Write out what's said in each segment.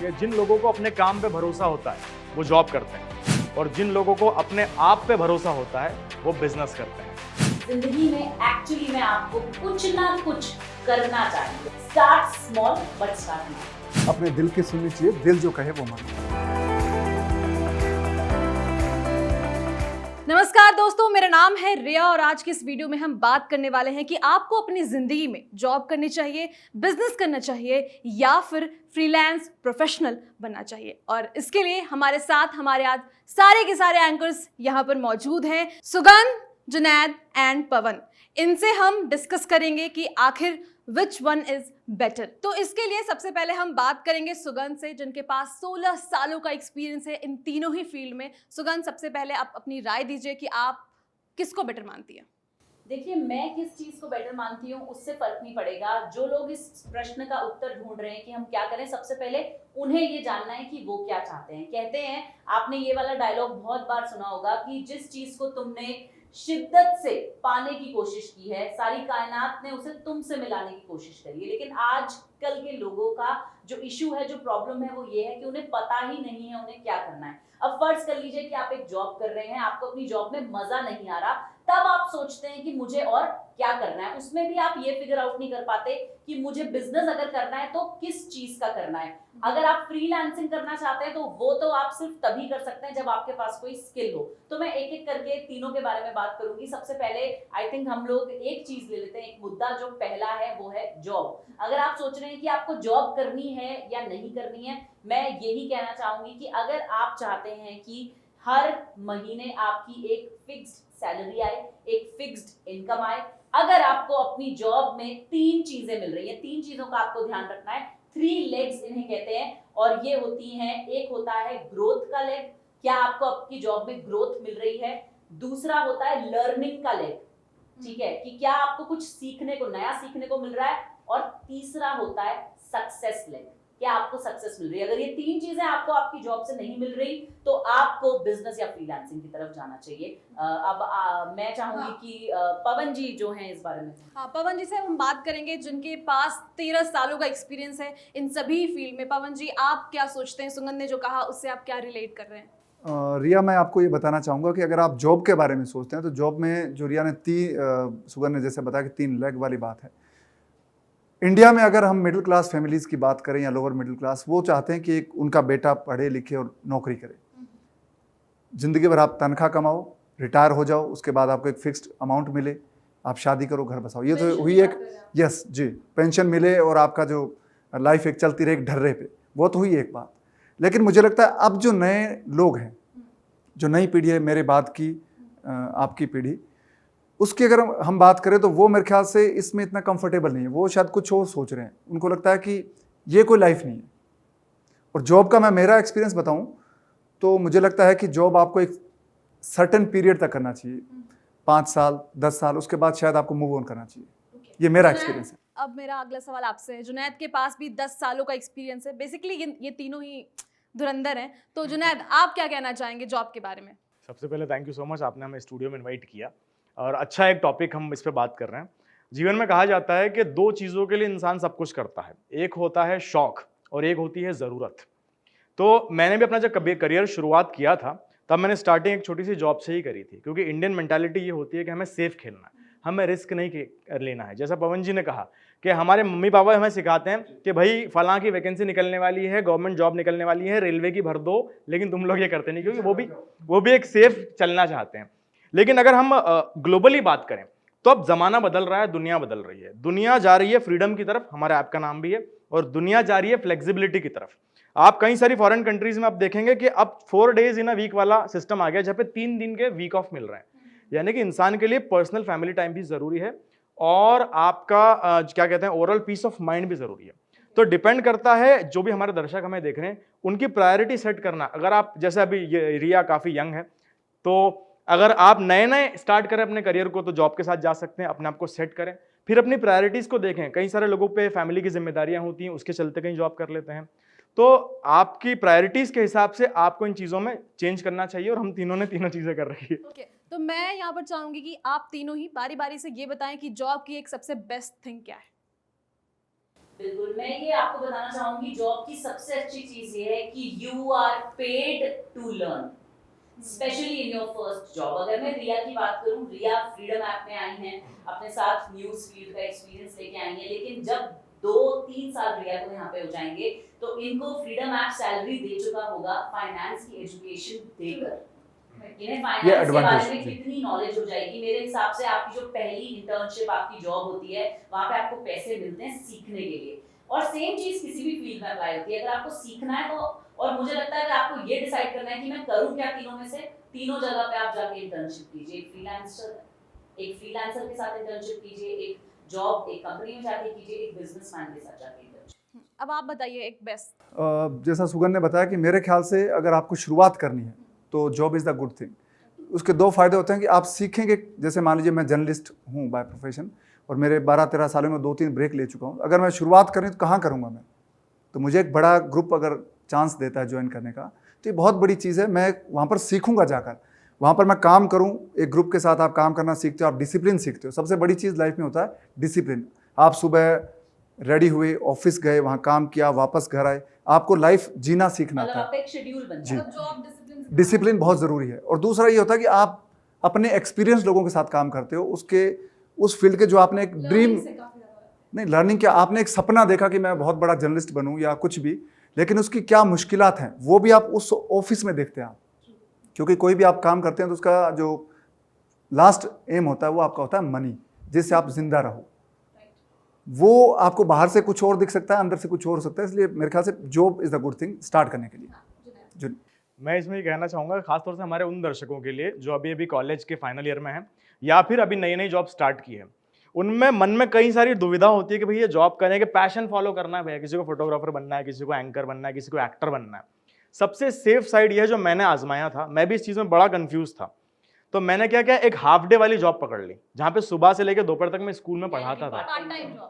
कि जिन लोगों को अपने काम पे भरोसा होता है वो जॉब करते हैं और जिन लोगों को अपने आप पे भरोसा होता है वो बिजनेस करते हैं। जिंदगी में एक्चुअली में आपको कुछ ना कुछ करना चाहिए। Start small but start. अपने दिल की सुननी चाहिए, दिल जो कहे वो माने। नमस्कार दोस्तों, मेरा नाम है रिया और आज की इस वीडियो में हम बात करने वाले हैं कि आपको अपनी जिंदगी में जॉब करनी चाहिए, बिजनेस करना चाहिए या फिर फ्रीलांस प्रोफेशनल बनना चाहिए। और इसके लिए हमारे साथ हमारे आज सारे के सारे एंकर्स यहाँ पर मौजूद हैं, सुगंध, जुनैद एंड पवन। इनसे हम डिस्कस करेंगे कि आखिर विच वन इज बेटर। तो इसके लिए सबसे पहले हम बात करेंगे सुगंध से, जिनके पास 16 सालों का एक्सपीरियंस है इन तीनों ही फील्ड में। सुगंध, सबसे पहले आप अपनी राय दीजिए कि आप किसको बेटर मानती हैं? देखिए, मैं किस चीज को बेटर मानती हूँ उससे फर्क नहीं पड़ेगा। जो लोग इस प्रश्न का उत्तर ढूंढ रहे हैं कि हम क्या करें, सबसे पहले उन्हें ये जानना है कि वो क्या चाहते हैं। कहते हैं, आपने ये वाला डायलॉग बहुत बार सुना होगा कि जिस चीज को तुमने शिद्दत से पाने की कोशिश की है, सारी कायनात ने उसे तुमसे मिलाने की कोशिश करी है। लेकिन आजकल के लोगों का जो इशू है, जो प्रॉब्लम है, वो ये है कि उन्हें पता ही नहीं है उन्हें क्या करना है। अब फर्ज कर लीजिए कि आप एक जॉब कर रहे हैं, आपको अपनी जॉब में मजा नहीं आ रहा, तब आप सोचते हैं कि मुझे और क्या करना है। उसमें भी आप ये फिगर आउट नहीं कर पाते कि मुझे बिजनेस अगर करना है तो किस चीज का करना है। अगर आप फ्रीलांसिंग करना चाहते हैं तो वो तो आप सिर्फ तभी कर सकते हैं जब आपके पास कोई स्किल हो। तो मैं एक एक करके तीनों के बारे में बात करूंगी। सबसे पहले आई थिंक हम लोग एक चीज ले लेते हैं, एक मुद्दा जो पहला है वो है जॉब। अगर आप सोच रहे हैं कि आपको जॉब करनी है या नहीं करनी है, मैं यही कहना चाहूंगी कि अगर आप चाहते हैं कि हर महीने आपकी एक फिक्स्ड सैलरी आए, एक फिक्स्ड इनकम आए, अगर आपको अपनी जॉब में 3 चीजें मिल रही है, 3 चीजों का आपको ध्यान रखना है। 3 लेग्स इन्हें कहते हैं और ये होती हैं, एक होता है ग्रोथ का लेग, क्या आपको आपकी जॉब में ग्रोथ मिल रही है। दूसरा होता है लर्निंग का लेग, ठीक है, कि क्या आपको कुछ सीखने को, नया सीखने को मिल रहा है। और तीसरा होता है सक्सेस लेग, क्या आपको सक्सेस मिल रही है। अगर ये 3 चीजें आपको आपकी जॉब से नहीं मिल रही तो आपको बिजनेस या फ्रीलांसिंग की तरफ जाना चाहिए। मैं चाहूंगी कि पवन जी जो हैं इस बारे में। हाँ, पवन जी से हम बात करेंगे जिनके पास 13 सालों का एक्सपीरियंस है इन सभी फील्ड में। पवन जी, आप क्या सोचते हैं? सुगंध ने जो कहा उससे आप क्या रिलेट कर रहे हैं? रिया, मैं आपको ये बताना चाहूँगा कि अगर आप जॉब के बारे में सोचते हैं तो जॉब में जो रिया ने सुगंध ने जैसे बताया कि 3 लेग वाली बात है। इंडिया में अगर हम मिडिल क्लास फैमिलीज़ की बात करें या लोअर मिडिल क्लास, वो चाहते हैं कि एक उनका बेटा पढ़े लिखे और नौकरी करे, ज़िंदगी भर आप तनख्वाह कमाओ, रिटायर हो जाओ, उसके बाद आपको एक फिक्स्ड अमाउंट मिले, आप शादी करो, घर बसाओ। ये तो हुई एक, यस जी, पेंशन मिले और आपका जो लाइफ एक चलती रहे एक ढर्रे पे, वो तो हुई एक बात। लेकिन मुझे लगता है अब जो नए लोग हैं, जो नई पीढ़ी है, मेरे बाद की आपकी पीढ़ी, उसकी अगर हम बात करें तो वो मेरे ख्याल से इसमें इतना कंफर्टेबल नहीं है। वो शायद कुछ और सोच रहे हैं, उनको लगता है कि ये कोई लाइफ नहीं है। और जॉब का मैं मेरा एक्सपीरियंस बताऊं तो मुझे लगता है कि जॉब आपको एक सर्टेन पीरियड तक करना चाहिए, 5 साल 10 साल, उसके बाद शायद आपको मूव ऑन करना चाहिए। ये मेरा एक्सपीरियंस है। अब मेरा अगला सवाल आपसे है। जुनैद के पास भी 10 सालों का एक्सपीरियंस है। बेसिकली ये तीनों ही धुरंधर हैं। तो जुनैद, आप क्या कहना चाहेंगे जॉब के बारे में? सबसे पहले थैंक यू सो मच, आपने हमें स्टूडियो में इनवाइट किया और अच्छा एक टॉपिक हम इस पे बात कर रहे हैं। जीवन में कहा जाता है कि 2 चीज़ों के लिए इंसान सब कुछ करता है, एक होता है शौक और एक होती है ज़रूरत। तो मैंने भी अपना जब करियर शुरुआत किया था तब मैंने स्टार्टिंग एक छोटी सी जॉब से ही करी थी, क्योंकि इंडियन मेंटालिटी ये होती है कि हमें सेफ खेलना है, हमें रिस्क नहीं लेना है। जैसा पवन जी ने कहा कि हमारे मम्मी पापा हमें सिखाते हैं कि भाई फलां की वैकेंसी निकलने वाली है, गवर्नमेंट जॉब निकलने वाली है, रेलवे की भर दो, लेकिन तुम लोग ये करते नहीं, क्योंकि वो भी एक सेफ चलना चाहते हैं। लेकिन अगर हम ग्लोबली बात करें तो अब जमाना बदल रहा है, दुनिया बदल रही है, दुनिया जा रही है फ्रीडम की तरफ, हमारे ऐप का नाम भी है, और दुनिया जा रही है फ्लेक्सिबिलिटी की तरफ। आप कई सारी फॉरेन कंट्रीज में आप देखेंगे कि अब 4 days इन अ वीक वाला सिस्टम आ गया, जहाँ पे 3 दिन के वीक ऑफ मिल रहे हैं। यानी कि इंसान के लिए पर्सनल फैमिली टाइम भी जरूरी है और आपका क्या कहते हैं ओवरऑल पीस ऑफ माइंड भी जरूरी है। तो डिपेंड करता है, जो भी हमारे दर्शक हमें देख रहे हैं उनकी प्रायोरिटी सेट करना। अगर आप जैसे अभी रिया काफी यंग है, तो अगर आप नए स्टार्ट करें अपने करियर को तो जॉब के साथ जा सकते हैं, अपने आप को सेट करें, फिर अपनी प्रायोरिटीज को देखें। कई सारे लोगों पे फैमिली की जिम्मेदारियां होती हैं, उसके चलते कहीं जॉब कर लेते हैं। तो आपकी प्रायोरिटीज के हिसाब से आपको इन चीजों में चेंज करना चाहिए और हम तीनों ने तीनों चीजें कर रही है। ओके, तो मैं यहाँ पर चाहूंगी कि आप तीनों ही बारी बारी से ये बताएं कि जॉब की एक सबसे बेस्ट थिंग क्या है। बिल्कुल, मैं ये आपको बताना चाहूंगी, जॉब की सबसे अच्छी चीज ये है कि you are paid to learn, specially in your first job. अगर मैं रिया की बात करूं, रिया फ्रीडम ऐप में आई हैं, अपने साथ न्यूज फील्ड का एक्सपीरियंस लेके आई हैं, लेकिन जब 2-3 साल रिया को यहाँ पे हो जाएंगे तो इनको फ्रीडम ऐप सैलरी दे चुका होगा फाइनेंस की एजुकेशन देकर। इन्हें फाइनेंस के बारे में कितनी नॉलेज हो जाएगी। मेरे हिसाब से आपकी जो पहली इंटर्नशिप आपकी जॉब होती है, वहां पे आपको पैसे मिलते हैं सीखने के लिए, और सेम चीज किसी भी फील्ड में अप्लाई होती है। अगर आपको सीखना है तो, और मुझे लगता है कि आपको ये डिसाइड करना है कि मैं करूं क्या तीनों में से, तीनों जगह पे आप जाके इंटर्नशिप कीजिए। एक फ्रीलांसर के साथ इंटर्नशिप कीजिए, एक जॉब एक कंपनी में जाके कीजिए, एक बिजनेसमैन के साथ जाके इंटर्नशिप। अब आप बताइए एक बेस्ट। जैसा सुगन ने बताया कि मेरे ख्याल से अगर आपको शुरुआत करनी है तो job is the good thing. उसके 2 फायदे होते हैं कि आप सीखेंगे। जैसे मान लीजिए मैं जर्नलिस्ट हूँ बाय प्रोफेशन, और मेरे 12-13 सालों में 2-3 ब्रेक ले चुका हूँ। अगर मैं शुरुआत करूँ तो कहाँ करूँगा मैं? तो मुझे एक बड़ा ग्रुप अगर चांस देता है ज्वाइन करने का, तो ये बहुत बड़ी चीज़ है। मैं वहाँ पर सीखूंगा जाकर, वहाँ पर मैं काम करूँ, एक ग्रुप के साथ आप काम करना सीखते हो, आप डिसिप्लिन सीखते हो। सबसे बड़ी चीज़ लाइफ में होता है डिसिप्लिन। आप सुबह रेडी हुए, ऑफिस गए, वहाँ काम किया, वापस घर आए, आपको लाइफ जीना सीखना मतलब था। आप एक शेड्यूल बन जी। जॉब डिसिप्लिन बहुत ज़रूरी है। और दूसरा ये होता है कि आप अपने एक्सपीरियंस लोगों के साथ काम करते हो, उस फील्ड के जो आपने एक ड्रीम, नहीं लर्निंग क्या, आपने एक सपना देखा कि मैं बहुत बड़ा जर्नलिस्ट बनूं या कुछ भी, लेकिन उसकी क्या मुश्किलात हैं वो भी आप उस ऑफिस में देखते हैं आप। क्योंकि कोई भी आप काम करते हैं तो उसका जो लास्ट एम होता है वो आपका होता है मनी, जिससे आप जिंदा रहो। वो आपको बाहर से कुछ और दिख सकता है, अंदर से कुछ और हो सकता है। इसलिए मेरे ख्याल से job is the good thing start करने के लिए। मैं इसमें ये कहना चाहूँगा, खासतौर से हमारे उन दर्शकों के लिए जो अभी कॉलेज के फाइनल ईयर में हैं या फिर अभी नई नई जॉब स्टार्ट की है, उनमें मन में कई सारी दुविधा होती है कि भैया जॉब करने के पैशन फॉलो करना है, भैया किसी को फोटोग्राफर बनना है, किसी को एंकर बनना है, किसी को एक्टर बनना है। सबसे सेफ साइड यह है जो मैंने आजमाया था, मैं भी इस चीज़ में बड़ा कंफ्यूज था, तो मैंने क्या किया, एक हाफ डे वाली जॉब पकड़ ली, जहाँ पे सुबह से लेकर दोपहर तक मैं स्कूल में पढ़ाता था,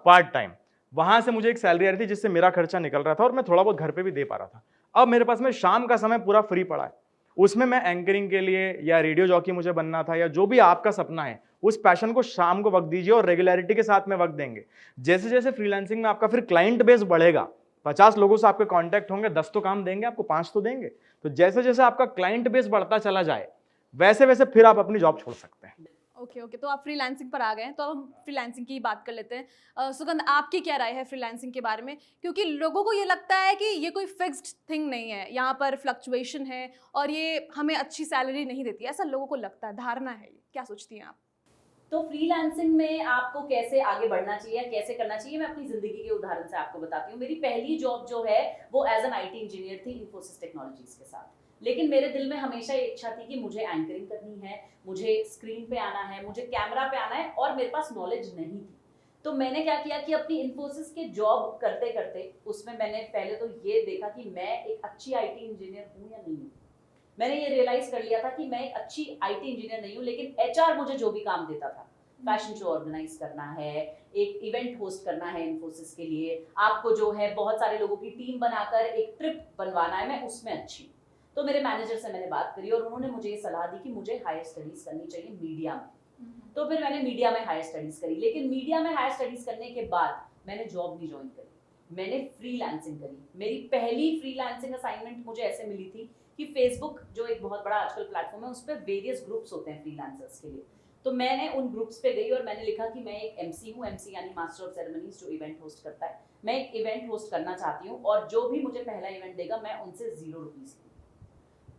पार्ट टाइम। वहां से मुझे एक सैलरी आ रही थी जिससे मेरा खर्चा निकल रहा था और मैं थोड़ा बहुत घर पे भी दे पा रहा था। अब मेरे पास में शाम का समय पूरा फ्री पड़ा है, उसमें मैं एंकरिंग के लिए या रेडियो जॉकी मुझे बनना था, या जो भी आपका सपना है, उस पैशन को शाम को वक्त दीजिए और रेगुलरिटी के साथ में वक्त देंगे। जैसे जैसे फ्रीलांसिंग में आपका फिर क्लाइंट बेस बढ़ेगा, 50 लोगों से आपके कांटेक्ट होंगे, 10 तो काम देंगे आपको, 5 तो देंगे। तो जैसे जैसे आपका क्लाइंट बेस बढ़ता चला जाए, वैसे वैसे फिर आप अपनी जॉब छोड़ सकते हैं। ओके, तो आप फ्रीलांसिंग पर आ गए हैं, तो अब हम फ्रीलांसिंग की बात कर लेते हैं। सुगंध, आपकी क्या राय है फ्रीलांसिंग के बारे में? क्योंकि लोगों को ये लगता है कि ये कोई फिक्स्ड थिंग नहीं है, यहाँ पर फ्लक्चुएशन है और ये हमें अच्छी सैलरी नहीं देती, ऐसा लोगों को लगता है, धारणा है। क्या सोचती हैं आप? तो फ्रीलांसिंग में आपको कैसे आगे बढ़ना चाहिए, कैसे करना चाहिए, मैं अपनी जिंदगी के उदाहरण से आपको बताती हूँ। मेरी पहली जॉब जो है वो एज एन IT इंजीनियर थी इन्फोसिस टेक्नोलॉजीज के साथ। लेकिन मेरे दिल में हमेशा ये इच्छा थी कि मुझे एंकरिंग करनी है, मुझे स्क्रीन पे आना है, मुझे कैमरा पे आना है, और मेरे पास नॉलेज नहीं थी। तो मैंने क्या किया कि अपनी इन्फोसिस के जॉब करते करते उसमें मैंने पहले तो ये देखा कि मैं एक अच्छी IT इंजीनियर हूँ या नहीं हूँ। मैंने ये रियलाइज कर लिया था कि मैं एक अच्छी IT इंजीनियर नहीं हूँ, लेकिन HR मुझे जो भी काम देता था, फैशन शो ऑर्गेनाइज करना है, एक इवेंट होस्ट करना है इन्फोसिस के लिए, आपको जो है बहुत सारे लोगों की टीम बनाकर एक ट्रिप बनवाना है, मैं उसमें अच्छी। तो मेरे मैनेजर से मैंने बात करी और उन्होंने मुझे ये सलाह दी कि मुझे हायर स्टडीज करनी चाहिए मीडिया में। तो फिर मैंने मीडिया में हायर स्टडीज करी, लेकिन मीडिया में हायर स्टडीज करने के बाद मैंने जॉब नहीं ज्वाइन करी, मैंने फ्रीलांसिंग करी। मेरी पहली फ्रीलांसिंग असाइनमेंट मुझे ऐसे मिली थी कि फेसबुक जो एक बहुत बड़ा आजकल प्लेटफॉर्म है, उस पर वेरियस ग्रुप्स होते हैं फ्रीलांसर्स के लिए। तो मैंने उन ग्रुप्स पे गई और मैंने लिखा कि मैं एक MC हूँ, MC यानी मास्टर ऑफ सेरेमनीज, जो इवेंट होस्ट करता है। मैं एक इवेंट होस्ट करना चाहती हूँ और जो भी मुझे पहला इवेंट देगा मैं उनसे 0 रुपीज।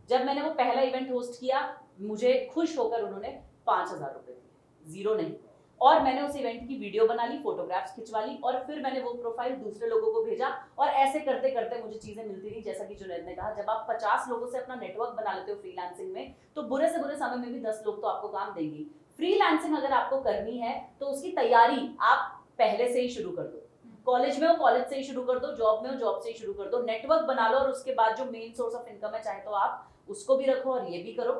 जब मैंने वो पहला इवेंट होस्ट किया, मुझे खुश होकर उन्होंने 5,000 रुपए दिए, 0 नहीं। और मैंने उस इवेंट की वीडियो बना ली, फोटोग्राफ्स खिंचवा ली, और फिर मैंने वो प्रोफाइल दूसरे लोगों को भेजा, और ऐसे करते करते मुझे चीजें मिलती रही। जैसा कि जुनैद ने कहा, जब आप 50 लोगों से अपना नेटवर्क बना लेते हो फ्रीलांसिंग में, तो बुरे से बुरे समय में भी 10 लोग तो आपको काम देंगे। फ्रीलांसिंग अगर आपको करनी है तो उसकी तैयारी आप पहले से ही शुरू कर दो। कॉलेज में हो, कॉलेज से ही शुरू कर दो, जॉब में हो, जॉब से ही शुरू कर दो। नेटवर्क बना लो और उसके बाद जो मेन सोर्स ऑफ इनकम है, चाहे तो आप उसको भी रखो और ये भी करो।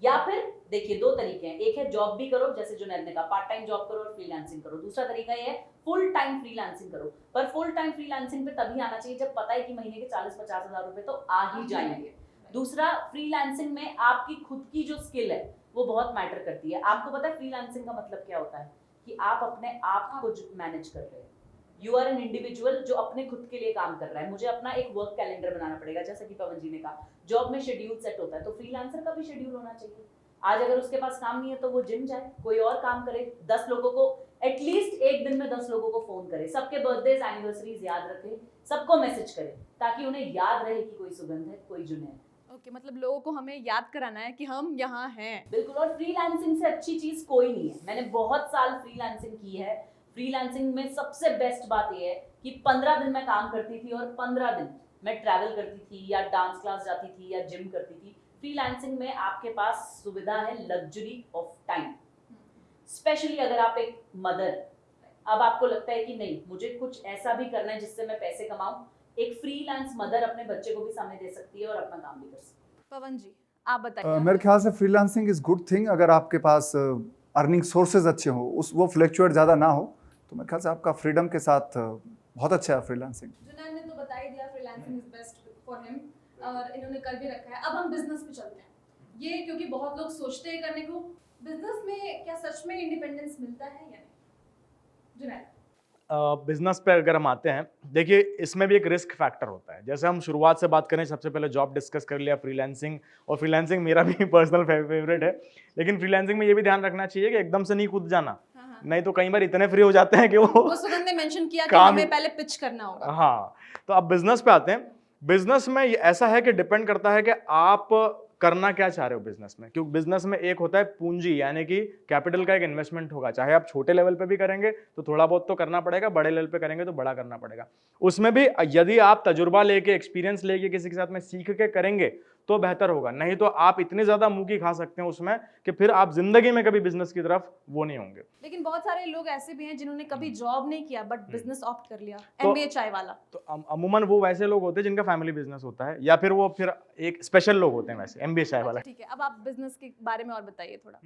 या फिर देखिए 2 तरीके हैं, एक है जॉब भी करो, जैसे जुनैद ने कहा पार्ट टाइम जॉब करो और फ्रीलांसिंग करो। दूसरा तरीका ये है फुल टाइम फ्रीलांसिंग करो। पर फुल टाइम फ्रीलांसिंग पे तभी आना चाहिए जब पता है कि महीने के 40-50 हज़ार रुपए तो आ ही जाएंगे। दूसरा, फ्रीलांसिंग में आपकी खुद की जो स्किल है वो बहुत मैटर करती है। आपको पता है फ्रीलांसिंग का मतलब क्या होता है? कि आप अपने आप को मैनेज कर रहे हैं। यू आर एन इंडिविजुअल जो अपने खुद के लिए काम कर रहा है, मुझे अपना एक वर्क कैलेंडर बनाना पड़ेगा, जैसा कि पवन जी ने कहा जॉब में शेड्यूल सेट होता है, तो फ्रीलांसर का भी शेड्यूल होना चाहिए। आज अगर उसके पास काम नहीं है तो वो जिम जाए, कोई और काम करे, 10 लोगों को एटलीस्ट एक दिन में 10 लोगों को फोन करे, सबके बर्थडेज एनिवर्सरीज याद रखे, सबको मैसेज करे, ताकि उन्हें याद रहे कि कोई सुगंध है, कोई जुनैद है। ओके, मतलब लोगों को हमें याद कराना है कि हम यहाँ हैं। बिल्कुल, और फ्रीलांसिंग से अच्छी चीज कोई नहीं है। मैंने बहुत साल फ्रीलांसिंग की है। फ्रीलांसिंग में सबसे बेस्ट बात यह है कि 15 दिन मैं काम करती थी और 15 दिन मैं ट्रैवल करती थी या डांस क्लास जाती थी या जिम करती थी। फ्रीलांसिंग में आपके पास सुविधा है लग्जरी ऑफ टाइम, स्पेशली अगर आप एक मदर, अब आपको लगता है कि नहीं मुझे कुछ ऐसा भी करना है जिससे मैं पैसे कमाऊं, एक फ्रीलांस मदर अपने बच्चे को भी समय दे सकती है और अपना काम भी कर सकती है। पवन जी आप बताइए। मेरे ख्याल से फ्रीलांसिंग इज गुड थिंग अगर आपके पास अर्निंग सोर्सेज अच्छे हो, उस वो फ्लक्चुएट ज़्यादा ना हो, तो मेरे ख्याल से आपका फ्रीडम के साथ बहुत अच्छा है फ्रीलांसिंग। जुनैद ने तो बता ही दिया freelancing is best for him, और इन्होंने कर भी रखा है। अब हम बिजनेस पे चलते हैं। ये क्योंकि बहुत लोग सोचते हैं करने को, बिजनेस में क्या सच में इंडिपेंडेंस मिलता है या नहीं? जुनैद। बिजनेस पे अगर हम आते हैं, देखिए इसमें भी एक रिस्क फैक्टर होता है। जैसे हम शुरुआत से बात करें, सबसे पहले जॉब डिस्कस कर लिया, फ्रीलांसिंग, और फ्रीलांसिंग मेरा भी पर्सनल फेवरेट है, लेकिन फ्रीलांसिंग में ये भी ध्यान रखना चाहिए कि एकदम से नहीं कूद जाना, नहीं तो कई बार इतने फ्री हो जाते हैं कि वो सुगंध ने मेंशन किया कि काम- हमें पहले पिच करना होगा। हाँ, तो अब बिजनेस पे आते हैं। बिजनेस में ऐसा है कि डिपेंड करता है कि आप करना क्या चाह रहे हो बिजनेस में, क्योंकि बिजनेस में एक होता है पूंजी, यानी कि कैपिटल का एक इन्वेस्टमेंट होगा। चाहे आप छोटे लेवल पे भी करेंगे तो थोड़ा बहुत तो करना पड़ेगा, बड़े लेवल पे करेंगे तो बड़ा करना पड़ेगा। उसमें भी यदि आप तजुर्बा लेके, एक्सपीरियंस लेके, किसी के साथ में सीख के करेंगे तो बेहतर होगा, नहीं तो आप इतने ज्यादा मुंह की खा सकते हैं उसमें कि फिर आप जिंदगी में कभी बिजनेस की तरफ वो नहीं होंगे। लेकिन बहुत सारे लोग ऐसे भी हैं जिन्होंने कभी जॉब नहीं किया बट बिजनेस ऑप्ट कर लिया, तो- एमबीए चाय वाला। तो अमूमन वो वैसे लोग होते हैं जिनका फैमिली बिजनेस होता है, या फिर वो फिर एक स्पेशल लोग होते हैं वैसे, एमबीए चाय वाला। ठीक है, अब आप बिजनेस के बारे में और बताइए थोड़ा।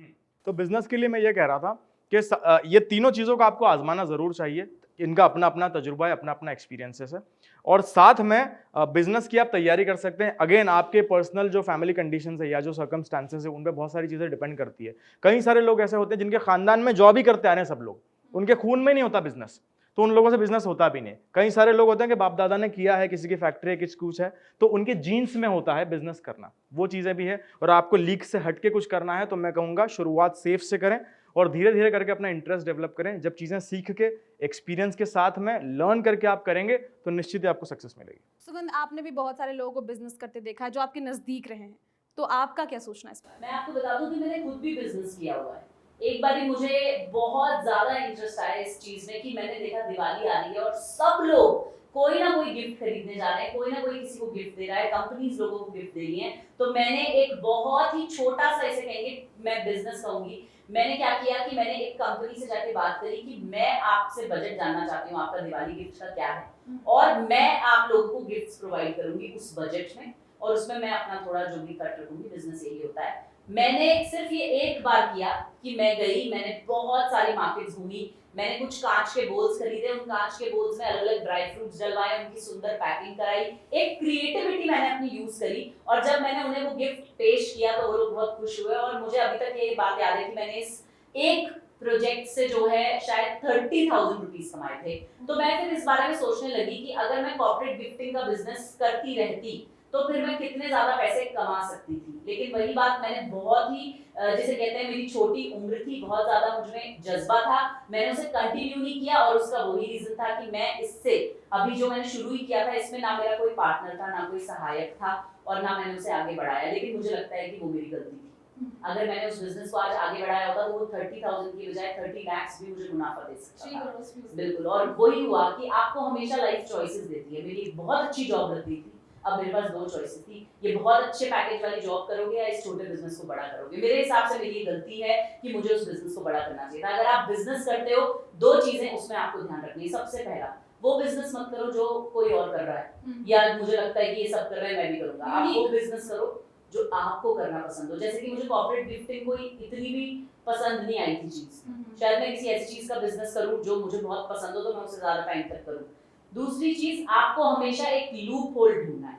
तो बिजनेस के लिए मैं ये कह रहा था कि ये तीनों चीज़ों को आपको आजमाना ज़रूर चाहिए। इनका अपना अपना तजुर्बा है, अपना अपना एक्सपीरियंसेस है, और साथ में बिजनेस की आप तैयारी कर सकते हैं। अगेन आपके पर्सनल जो फैमिली कंडीशंस है या जो सर्कमस्टांसेस है, उन पे बहुत सारी चीज़ें डिपेंड करती है। कई सारे लोग ऐसे होते हैं जिनके खानदान में जॉब ही करते आ रहे हैं सब लोग, उनके खून में नहीं होता बिजनेस, तो उन लोगों से बिजनेस होता भी नहीं। कई सारे लोग होते हैं कि बाप दादा ने किया है, किसी की फैक्ट्री है, किसी कुछ है, तो उनके जीन्स में होता है बिजनेस करना, वो चीज़ें भी है। और आपको लीक से हट के कुछ करना है तो मैं कहूँगा शुरुआत सेफ से करें और धीरे धीरे करके अपना इंटरेस्ट डेवलप करें। जब चीज़ें सीख के, एक्सपीरियंस के साथ में लर्न करके आप करेंगे तो निश्चित ही आपको सक्सेस मिलेगी। सुगंध, आपने भी बहुत सारे लोगों को बिजनेस करते देखा है जो आपके नजदीक रहे हैं, तो आपका क्या सोचना है इस पर? मैं आपको बता दूं कि मैंने खुद भी बिजनेस किया हुआ है। एक बार मुझे बहुत ज्यादा इंटरेस्ट आया इस चीज में कि मैंने देखा दिवाली आ रही है और सब लोग कोई ना कोई गिफ्ट खरीदने जा रहे हैं, कोई ना कोई किसी को गिफ्ट दे रहा है, कंपनीज लोगों को गिफ्ट दे रही हैं। तो मैंने एक बहुत ही छोटा सा, इसे कहेंगे मैं बिजनेस कहूंगी, मैंने क्या किया कि मैंने एक कंपनी से जाके बात करी कि मैं आपसे बजट जानना चाहती हूँ, आपका दिवाली गिफ्ट का क्या है, और मैं आप लोगों को गिफ्ट्स प्रोवाइड करूंगी उस बजट में, और उसमें मैं अपना थोड़ा जो भी कट रखूंगी। बिजनेस यही होता है। मैंने सिर्फ ये एक बार किया कि मैं गई, मैंने बहुत सारी मार्केट्स घूमी, मैंने कुछ कांच के बोल्स खरीदे, उन कांच के बोल्स में अलग अलग ड्राई फ्रूट्स डलवाए, उनकी सुंदर पैकिंग कराई, एक क्रिएटिविटी मैंने अपनी यूज करी, और जब मैंने उन्हें वो गिफ्ट पेश किया तो वो लोग बहुत खुश हुए। और मुझे अभी तक ये बात याद है कि मैंने इस एक प्रोजेक्ट से जो है शायद 30,000 रुपीस कमाए थे। तो मैं फिर इस बारे में सोचने लगी कि अगर मैं कॉर्पोरेट गिफ्टिंग का बिजनेस करती रहती तो फिर मैं कितने ज्यादा पैसे कमा सकती थी। लेकिन वही बात, मैंने बहुत ही जिसे कहते हैं मेरी छोटी उम्र थी, बहुत ज्यादा मुझमें जज्बा था, मैंने उसे कंटिन्यू नहीं किया। और उसका वही रीजन था कि मैं इससे अभी जो मैंने शुरू ही किया था, इसमें ना मेरा कोई पार्टनर था, ना कोई सहायक था, और ना मैंने उसे आगे बढ़ाया। लेकिन मुझे लगता है कि वो मेरी गलती थी। अगर मैंने उस बिजनेस को आज आगे बढ़ाया होता तो वो 30,000 की बजाय 30 लाख भी मुझे मुनाफा दे सकता था। बिल्कुल, और वही हुआ कि आपको हमेशा लाइफ चॉइसेस देती है। मेरी एक बहुत अच्छी जॉब लग गई थी, अब मेरे पास 2 चॉइसेस थी, ये बहुत अच्छे पैकेज वाली जॉब करोगे या इस छोटे बिजनेस को बड़ा करोगे। मेरे हिसाब से मेरी ये गलती है कि मुझे उस बिजनेस को बड़ा करना चाहिए था। अगर आप बिजनेस करते हो, 2 चीजें उसमें आपको ध्यान रखनी है। सबसे पहला, वो बिजनेस मत करो जो कोई और कर रहा है, या मुझे लगता है कि ये सब कर रहे हैं मैं भी करूंगा। आप वो बिजनेस करो जो आपको करना पसंद हो। जैसे कि मुझे कॉर्पोरेट गिफ्टिंग कोई इतनी भी पसंद नहीं आई थी चीज, शायद मैं किसी ऐसी चीज का बिजनेस करूं जो मुझे बहुत पसंद हो तो मैं उसे ज्यादा टाइम तक करूं। दूसरी चीज, आपको हमेशा एक लूप होल ढूंढना है।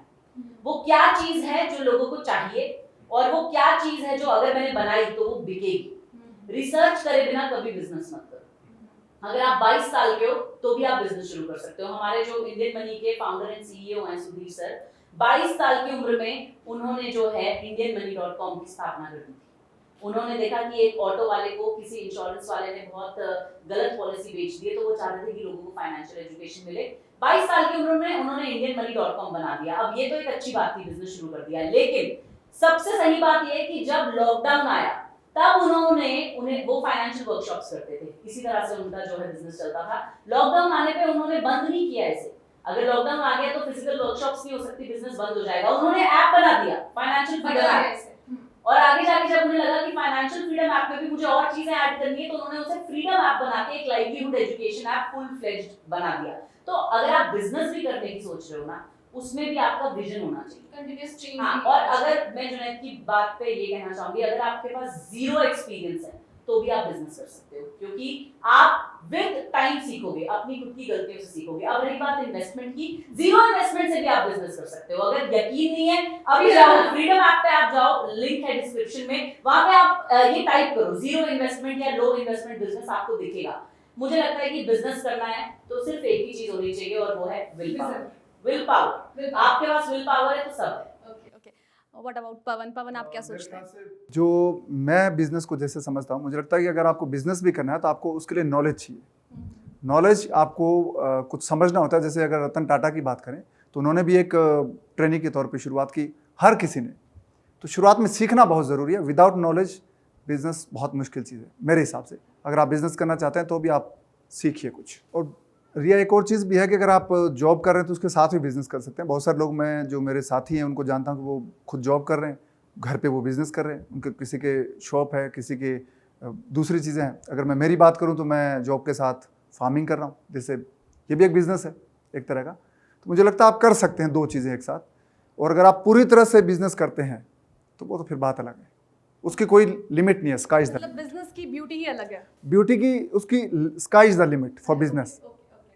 वो क्या चीज है जो लोगों को चाहिए, और वो क्या चीज है जो अगर मैंने बनाई तो वो बिकेगी। रिसर्च करे बिना कभी बिजनेस मत करो। अगर आप 22 साल के हो तो भी आप बिजनेस शुरू कर सकते हो। हमारे जो इंडियन मनी के फाउंडर एंड सीईओ हैं सुधीर सर, 22 साल की उम्र में उन्होंने जो है indianmoney.com की स्थापना कर दी थी। उन्होंने देखा कि एक ऑटो वाले को किसी इंश्योरेंस वाले ने बहुत गलत पॉलिसी बेच दी है, तो वो चाहते थे कि लोगों को फाइनेंशियल एजुकेशन मिले। 22 साल की उम्र में उन्होंने indianmoney.com बना दिया। अब ये तो एक अच्छी बात थी, बिजनेस शुरू कर दिया, लेकिन सबसे सही बात ये है कि जब लॉकडाउन आया तब उन्हें वो फाइनेंशियल वर्कशॉप्स करते थे, इसी तरह से उनका जो है बिजनेस चलता था। लॉकडाउन आने पे उन्होंने बंद नहीं किया इसे। अगर लॉकडाउन आ गया तो फिजिकल वर्कशॉप्स नहीं हो सकती, बिजनेस बंद हो जाएगा। उन्होंने ऐप बना दिया, फाइनेंशियल फ्रीडम ऐप, और आगे जाके जब उन्हें लगा कि फाइनेंशियल फ्रीडम ऐप में भी मुझे और चीजें ऐड करनी है, तो उन्होंने उसे फ्रीडम ऐप बना के एक livelihood education app full fledged बना दिया। तो अगर आप बिजनेस भी करने की सोच रहे हो ना, उसमें भी आपका विजन होना चाहिए, कंटीन्यूअस चेंज। हाँ, और अगर मैं जुनैद की बात पे ये कहना चाहूंगी, अगर आपके पास जीरो एक्सपीरियंस है तो भी आप बिजनेस कर सकते हो, क्योंकि आप विद टाइम सीखोगे, अपनी खुद की गलतियों से सीखोगे। अब रही बात इन्वेस्टमेंट की, जीरो इन्वेस्टमेंट से भी आप बिजनेस कर सकते हो। अगर यकीन नहीं है, अभी जाओ फ्रीडम ऐप पे, आप जाओ, लिंक है डिस्क्रिप्शन में, वहां पे आप ये टाइप करो जीरो इन्वेस्टमेंट या लो इन्वेस्टमेंट बिजनेस, आपको दिखेगा। मुझे लगता है कि बिजनेस करना है तो सिर्फ एक ही चीज होनी चाहिए, और वो है विल पावर। विल पावर, आपके पास विल पावर है तो सब है। व्हाट अबाउट पवन? पवन, आप क्या सोचते हैं? जो मैं बिजनेस को जैसे समझता हूँ, मुझे लगता है कि अगर आपको बिजनेस भी करना है तो आपको उसके लिए नॉलेज चाहिए। नॉलेज आपको कुछ समझना होता है। जैसे अगर रतन टाटा की बात करें तो उन्होंने भी एक ट्रेनिंग के तौर पे शुरुआत की, हर किसी ने। तो शुरुआत में सीखना बहुत ज़रूरी है। विदाउट नॉलेज बिजनेस बहुत मुश्किल चीज़ है मेरे हिसाब से। अगर आप बिजनेस करना चाहते हैं तो भी आप सीखिए कुछ। और रिया, एक और चीज़ भी है कि अगर आप जॉब कर रहे हैं तो उसके साथ भी बिजनेस कर सकते हैं। बहुत सारे लोग, मैं जो मेरे साथी हैं उनको जानता हूँ कि वो खुद जॉब कर रहे हैं, घर पे वो बिजनेस कर रहे हैं, उनके किसी के शॉप है, किसी के दूसरी चीज़ें हैं। अगर मैं मेरी बात करूँ तो मैं जॉब के साथ फार्मिंग कर रहा हूँ, जैसे ये भी एक बिज़नेस है एक तरह का। तो मुझे लगता है आप कर सकते हैं दो चीज़ें एक साथ। और अगर आप पूरी तरह से बिजनेस करते हैं तो वो तो फिर बात अलग है, उसकी कोई लिमिट नहीं है। स्काई इज द मतलब बिजनेस की ब्यूटी ही अलग है। ब्यूटी की, उसकी sky is the limit for business.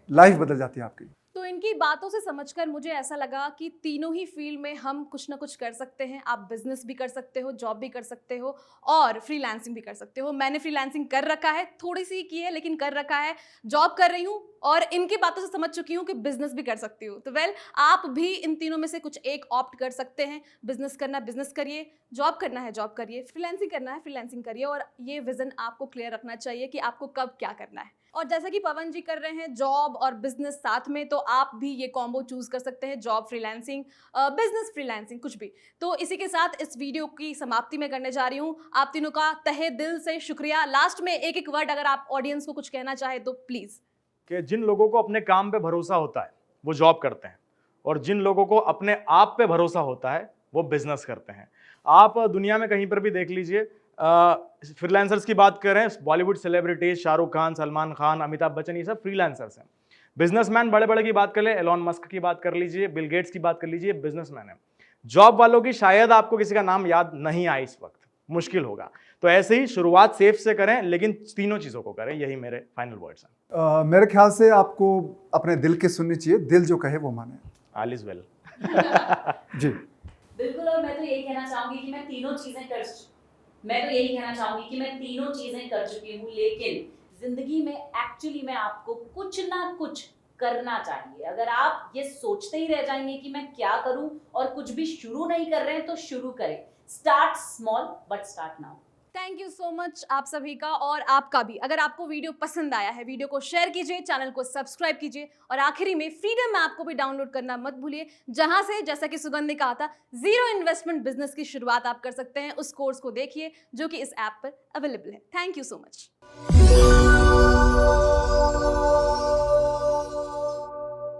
Life बदल जाती है आपकी। तो इनकी बातों से समझकर मुझे ऐसा लगा कि तीनों ही फील्ड में हम कुछ ना कुछ कर सकते हैं। आप बिजनेस भी कर सकते हो, जॉब भी कर सकते हो, और फ्रीलांसिंग भी कर सकते हो। मैंने फ्रीलांसिंग कर रखा है, थोड़ी सी की है लेकिन कर रखा है। जॉब कर रही हूँ और इनकी बातों से समझ चुकी हूँ कि बिजनेस भी कर सकती हूँ। तो आप भी इन तीनों में से कुछ एक ऑप्ट कर सकते हैं। बिजनेस करना बिजनेस करिए, जॉब करना है जॉब करिए, फ्रीलांसिंग करना है फ्रीलांसिंग करिए, और ये विजन आपको क्लियर रखना चाहिए कि आपको कब क्या करना है। और जैसा कि पवन जी कर रहे हैं जॉब और बिजनेस साथ में, तो आप भी ये कॉम्बो चूज कर सकते हैं, जॉब फ्रीलांसिंग, बिजनेस फ्रीलांसिंग, कुछ भी। तो इसी के साथ इस वीडियो की समाप्ति में करने जा रही हूँ। आप तीनों का तहे दिल से शुक्रिया। लास्ट में एक एक वर्ड अगर आप ऑडियंस को कुछ कहना चाहे तो प्लीज। कि जिन लोगों को अपने काम पे भरोसा होता है वो जॉब करते हैं, और जिन लोगों को अपने आप पे भरोसा होता है वो बिजनेस करते हैं। आप दुनिया में कहीं पर भी देख लीजिए, फ्रीलांसर्स की बात करें, बॉलीवुड सेलिब्रिटीज शाहरुख खान, सलमान खान, अमिताभ बच्चन, ये सब फ्रीलांसर्स हैं। बिजनेसमैन बड़े बड़े की बात कर ले, एलॉन मस्क की बात कर लीजिए, बिल गेट्स की बात कर लीजिए, बिजनेसमैन है। जॉब वालों की शायद आपको किसी का नाम याद नहीं आए, इस वक्त मुश्किल होगा। तो ऐसे ही शुरुआत सेफ से करें, लेकिन तीनों चीजों को करें। यही मेरे फाइनल वर्ड्स हैं। मेरे ख्याल से आपको अपने दिल की सुननी चाहिए, दिल जो कहे वो माने। All is well. जी बिल्कुल। और मैं तो यही कहना चाहूंगी कि मैं तीनों चीजें कर चुकी हूँ, लेकिन जिंदगी में एक्चुअली में आपको कुछ ना कुछ करना चाहिए। अगर आप ये सोचते ही रह जाएंगे कि मैं क्या करूं और कुछ भी शुरू नहीं कर रहे हैं, तो शुरू करें। Start small but start now. Thank you so much आप सभी का, और आपका भी। अगर आपको वीडियो पसंद आया है, वीडियो को शेयर कीजिए, चैनल को सब्सक्राइब कीजिए, और आखिरी में फ्रीडम ऐप को भी डाउनलोड करना मत भूलिए, जहां से, जैसा कि सुगंध ने कहा था, जीरो इन्वेस्टमेंट बिजनेस की शुरुआत आप कर सकते हैं। उस कोर्स को देखिए जो कि इस ऐप पर अवेलेबल है। Thank you so much.